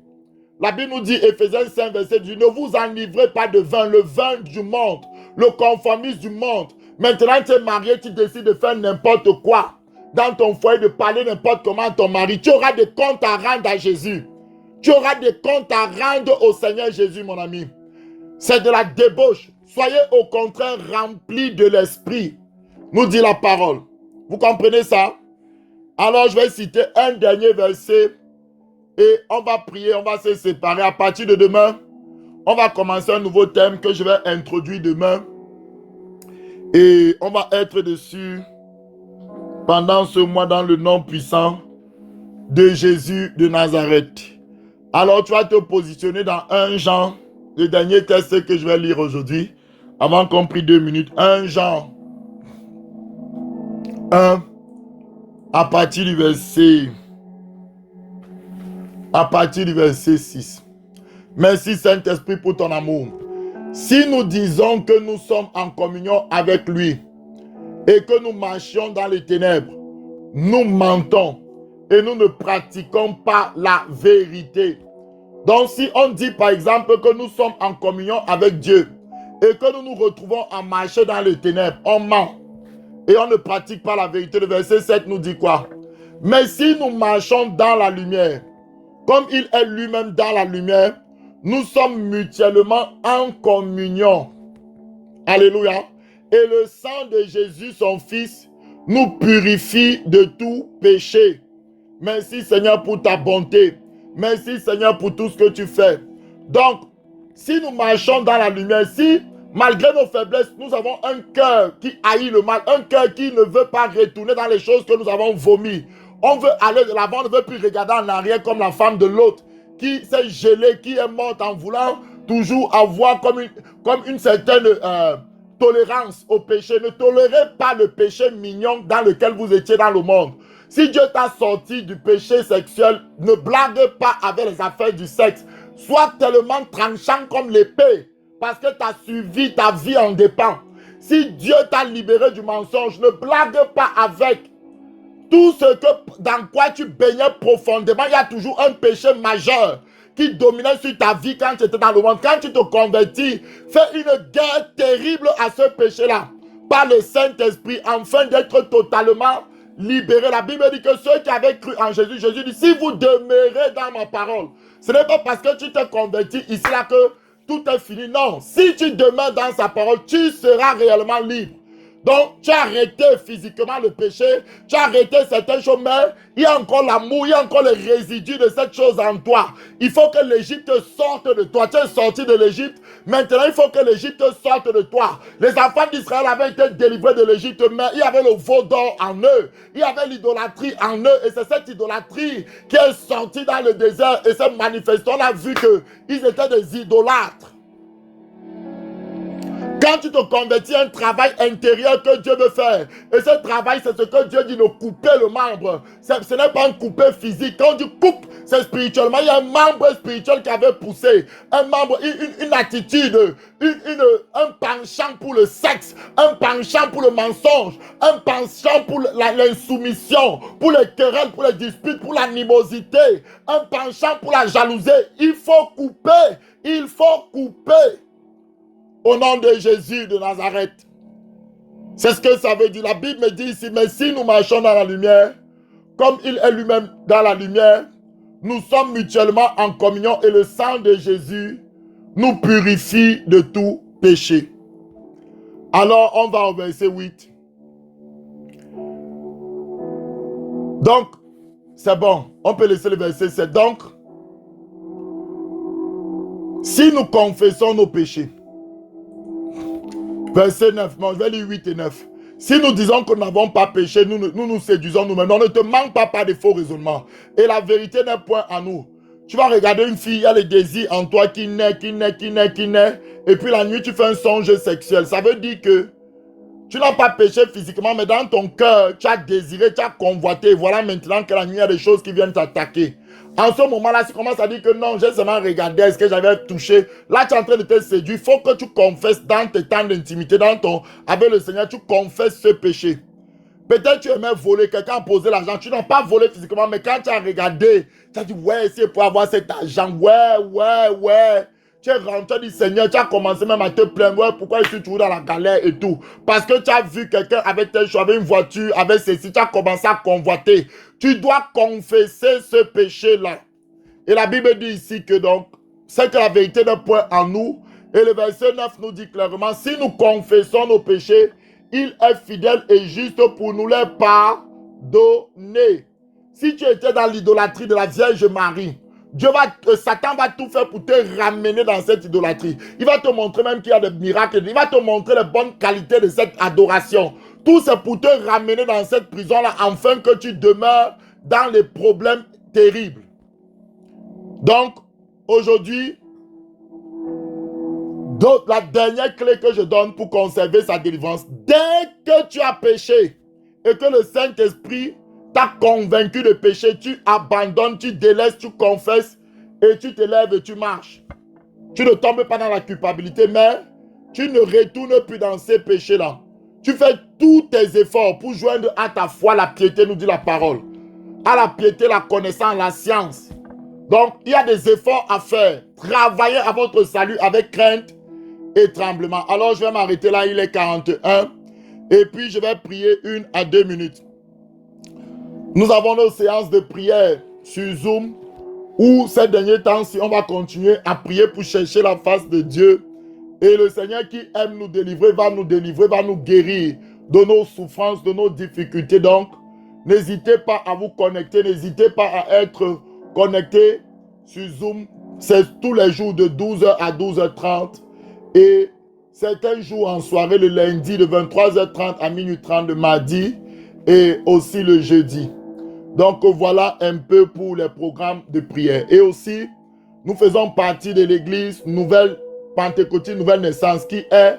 La Bible nous dit, Éphésiens 5, verset 10, ne vous enivrez pas de vin, le vin du monde, le conformisme du monde. Maintenant, tu es marié, tu décides de faire n'importe quoi dans ton foyer, de parler n'importe comment à ton mari. Tu auras des comptes à rendre à Jésus. Tu auras des comptes à rendre au Seigneur Jésus, mon ami. C'est de la débauche. Soyez au contraire remplis de l'esprit, nous dit la parole. Vous comprenez ça? Alors, je vais citer un dernier verset et on va prier, on va se séparer. À partir de demain, on va commencer un nouveau thème que je vais introduire demain. Et on va être dessus pendant ce mois dans le nom puissant de Jésus de Nazareth. Alors, tu vas te positionner dans 1 Jean, le dernier texte que je vais lire aujourd'hui, avant qu'on prie 2 minutes. 1 Jean 1, à partir du verset 6. Merci Saint-Esprit pour ton amour. Si nous disons que nous sommes en communion avec lui et que nous marchions dans les ténèbres, nous mentons et nous ne pratiquons pas la vérité. Donc si on dit par exemple que nous sommes en communion avec Dieu et que nous nous retrouvons à marcher dans les ténèbres, on ment et on ne pratique pas la vérité. Le verset 7 nous dit quoi? Mais si nous marchons dans la lumière, comme il est lui-même dans la lumière, nous sommes mutuellement en communion. Alléluia. Et le sang de Jésus, son Fils, nous purifie de tout péché. Merci Seigneur pour ta bonté. Merci Seigneur pour tout ce que tu fais. Donc, si nous marchons dans la lumière, si malgré nos faiblesses, nous avons un cœur qui haït le mal, un cœur qui ne veut pas retourner dans les choses que nous avons vomies. On veut aller de l'avant, on ne veut plus regarder en arrière comme la femme de l'autre qui s'est gelée, qui est morte en voulant toujours avoir comme une certaine tolérance au péché. Ne tolérez pas le péché mignon dans lequel vous étiez dans le monde. Si Dieu t'a sorti du péché sexuel, ne blague pas avec les affaires du sexe. Sois tellement tranchant comme l'épée parce que tu as suivi, ta vie en dépend. Si Dieu t'a libéré du mensonge, ne blague pas avec. Tout ce que dans quoi tu baignais profondément, il y a toujours un péché majeur qui dominait sur ta vie quand tu étais dans le monde. Quand tu te convertis, fais une guerre terrible à ce péché-là par le Saint-Esprit afin d'être totalement libéré. La Bible dit que ceux qui avaient cru en Jésus, Jésus dit, si vous demeurez dans ma parole, ce n'est pas parce que tu t'es converti ici là que tout est fini. Non, si tu demeures dans sa parole, tu seras réellement libre. Donc, tu as arrêté physiquement le péché, tu as arrêté certaines choses, mais il y a encore l'amour, il y a encore les résidus de cette chose en toi. Il faut que l'Égypte sorte de toi. Tu es sorti de l'Égypte, maintenant il faut que l'Égypte sorte de toi. Les enfants d'Israël avaient été délivrés de l'Égypte, mais il y avait le veau d'or en eux, il y avait l'idolâtrie en eux, et c'est cette idolâtrie qui est sortie dans le désert et s'est manifestée. On a vu qu'ils étaient des idolâtres. Quand tu te convertis, un travail intérieur que Dieu veut faire. Et ce travail, c'est ce que Dieu dit de couper le membre. Ce n'est pas un couper physique. Quand tu coupes, c'est spirituellement. Il y a un membre spirituel qui avait poussé. Un membre, une attitude, un penchant pour le sexe, un penchant pour le mensonge, un penchant pour l'insoumission, pour les querelles, pour les disputes, pour l'animosité, un penchant pour la jalousie. Il faut couper. Il faut couper. Au nom de Jésus de Nazareth. C'est ce que ça veut dire. La Bible me dit ici, mais si nous marchons dans la lumière, comme il est lui-même dans la lumière, nous sommes mutuellement en communion et le sang de Jésus nous purifie de tout péché. Alors, on va au verset 8. Donc, c'est bon. On peut laisser le verset 7. Donc, si nous confessons nos péchés, verset 9, bon, je vais lire 8 et 9. Si nous disons que nous n'avons pas péché, nous séduisons nous-mêmes. On ne te manque pas par des faux raisonnements. Et la vérité n'est point en nous. Tu vas regarder une fille, il y a le désir en toi qui naît. Et puis la nuit, tu fais un songe sexuel. Ça veut dire que tu n'as pas péché physiquement, mais dans ton cœur, tu as désiré, tu as convoité. Voilà maintenant que la nuit, il y a des choses qui viennent t'attaquer. En ce moment-là, tu commences à dire que non, j'ai seulement regardé, est-ce que j'avais touché. Là, tu es en train de te séduire. Il faut que tu confesses dans tes temps d'intimité, avec le Seigneur, tu confesses ce péché. Peut-être tu aimais voler, quelqu'un a posé l'argent. Tu n'as pas volé physiquement, mais quand tu as regardé, tu as dit, ouais, c'est pour avoir cet argent. Ouais. Tu es rentré, tu as dit, Seigneur, tu as commencé même à te plaindre. Ouais, pourquoi je suis toujours dans la galère et tout. Parce que tu as vu quelqu'un avec tel choix, avec une voiture, avec ceci. Tu as commencé à convoiter. Tu dois confesser ce péché-là. Et la Bible dit ici que donc, c'est que la vérité n'est point en nous. Et le verset 9 nous dit clairement, si nous confessons nos péchés, il est fidèle et juste pour nous les pardonner. Si tu étais dans l'idolâtrie de la Vierge Marie, Satan va tout faire pour te ramener dans cette idolâtrie. Il va te montrer même qu'il y a des miracles. Il va te montrer les bonnes qualités de cette adoration. Tout c'est pour te ramener dans cette prison-là, afin que tu demeures dans les problèmes terribles. Donc, aujourd'hui, la dernière clé que je donne pour conserver sa délivrance, dès que tu as péché et que le Saint-Esprit t'a convaincu de péché, tu abandonnes, tu délaisses, tu confesses et tu te lèves et tu marches. Tu ne tombes pas dans la culpabilité, mais tu ne retournes plus dans ces péchés-là. Tu fais tous tes efforts pour joindre à ta foi la piété, nous dit la parole. À la piété, la connaissance, la science. Donc, il y a des efforts à faire. Travaillez à votre salut avec crainte et tremblement. Alors, je vais m'arrêter là, il est 41. Et puis, je vais prier 1 à 2 minutes. Nous avons nos séances de prière sur Zoom, où ces derniers temps-ci, on va continuer à prier pour chercher la face de Dieu. Et le Seigneur qui aime nous délivrer, va nous guérir de nos souffrances, de nos difficultés. Donc, n'hésitez pas à vous connecter, n'hésitez pas à être connecté sur Zoom. C'est tous les jours de 12h à 12h30. Et certains jours en soirée, le lundi de 23h30 à minuit 30 le mardi et aussi le jeudi. Donc voilà un peu pour les programmes de prière. Et aussi, nous faisons partie de l'église Nouvelle Pentecôtiste, Nouvelle Naissance, qui est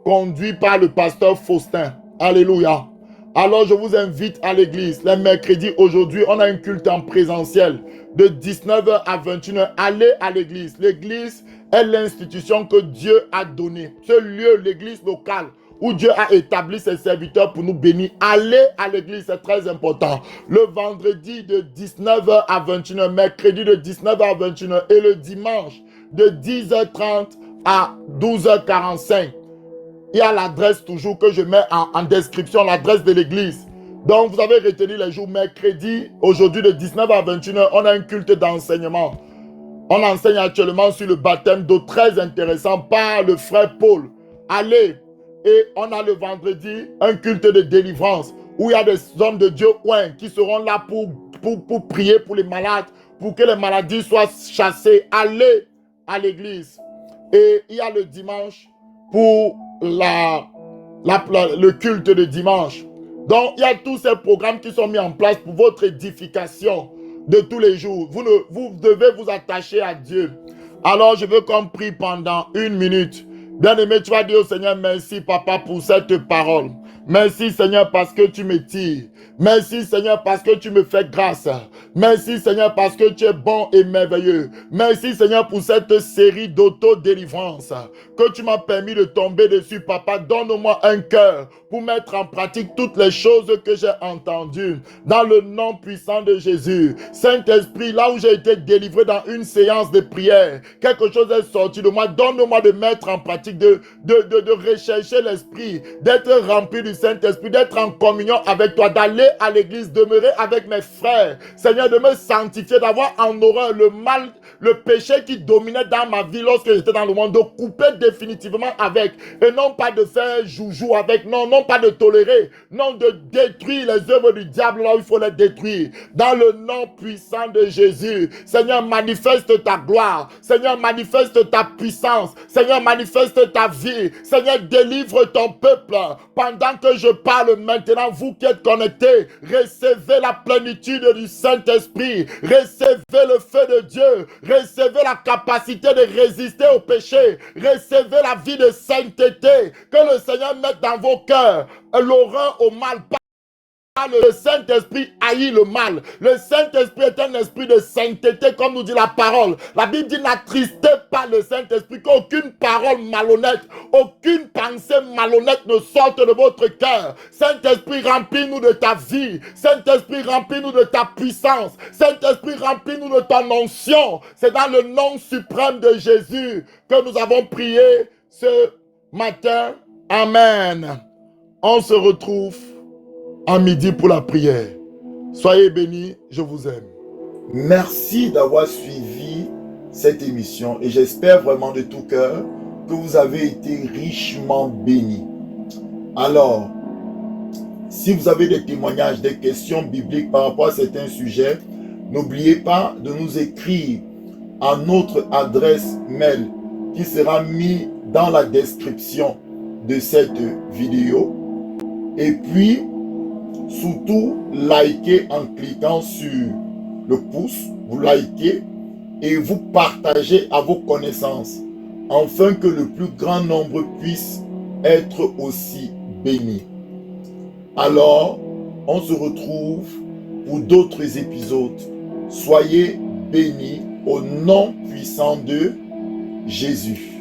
conduite par le pasteur Faustin. Alléluia. Alors je vous invite à l'église. Les mercredis, aujourd'hui, on a un culte en présentiel de 19h à 21h. Allez à l'église. L'église est l'institution que Dieu a donnée. Ce lieu, l'église locale, où Dieu a établi ses serviteurs pour nous bénir. Allez à l'église, c'est très important. Le vendredi de 19h à 21h, mercredi de 19h à 21h et le dimanche de 10h30 à 12h45. Il y a l'adresse toujours que je mets en description, l'adresse de l'église. Donc vous avez retenu les jours mercredi, aujourd'hui de 19h à 21h, on a un culte d'enseignement. On enseigne actuellement sur le baptême d'eau, très intéressant, par le frère Paul. Allez. Et on a le vendredi un culte de délivrance où il y a des hommes de Dieu qui seront là pour prier pour les malades, pour que les maladies soient chassées. Allez à l'église. Et il y a le dimanche pour le culte de dimanche. Donc, il y a tous ces programmes qui sont mis en place pour votre édification de tous les jours. Vous devez vous attacher à Dieu. Alors, je veux qu'on prie pendant 1 minute. Bien-aimé, tu vas dire au Seigneur, merci papa pour cette parole. Merci Seigneur parce que tu me tires. Merci Seigneur parce que tu me fais grâce. Merci Seigneur parce que tu es bon et merveilleux. Merci Seigneur pour cette série d'auto-délivrance que tu m'as permis de tomber dessus. Papa, donne-moi un cœur pour mettre en pratique toutes les choses que j'ai entendues. Dans le nom puissant de Jésus. Saint-Esprit, là où j'ai été délivré dans une séance de prière, quelque chose est sorti de moi. Donne-moi de mettre en pratique, de rechercher l'Esprit, d'être rempli du Saint-Esprit, d'être en communion avec toi, d'aller à l'église, demeurer avec mes frères. Seigneur, de me sanctifier, d'avoir en horreur le mal, le péché qui dominait dans ma vie lorsque j'étais dans le monde, de couper définitivement avec, et non pas de faire joujou avec, non pas de tolérer, non de détruire les œuvres du diable là où il faut les détruire. Dans le nom puissant de Jésus, Seigneur, manifeste ta gloire. Seigneur, manifeste ta puissance. Seigneur, manifeste ta vie. Seigneur, délivre ton peuple pendant que je parle maintenant, vous qui êtes connectés, recevez la plénitude du Saint-Esprit, recevez le feu de Dieu, recevez la capacité de résister au péché, recevez la vie de sainteté, que le Seigneur mette dans vos cœurs l'horreur au mal. Le Saint-Esprit haït le mal. Le Saint-Esprit est un esprit de sainteté, comme nous dit la parole. La Bible dit: n'attristez pas le Saint-Esprit, qu'aucune parole malhonnête, aucune pensée malhonnête ne sorte de votre cœur. Saint-Esprit, remplis-nous de ta vie. Saint-Esprit, remplis-nous de ta puissance. Saint-Esprit, remplis-nous de ton onction. C'est dans le nom suprême de Jésus que nous avons prié ce matin. Amen. On se retrouve à midi pour la prière. Soyez bénis, je vous aime. Merci d'avoir suivi cette émission et j'espère vraiment de tout cœur que vous avez été richement bénis. Alors, si vous avez des témoignages, des questions bibliques par rapport à certains sujets, n'oubliez pas de nous écrire à notre adresse mail qui sera mise dans la description de cette vidéo. Et puis, surtout, likez en cliquant sur le pouce, vous likez et vous partagez à vos connaissances, afin que le plus grand nombre puisse être aussi béni. Alors, on se retrouve pour d'autres épisodes. Soyez bénis au nom puissant de Jésus.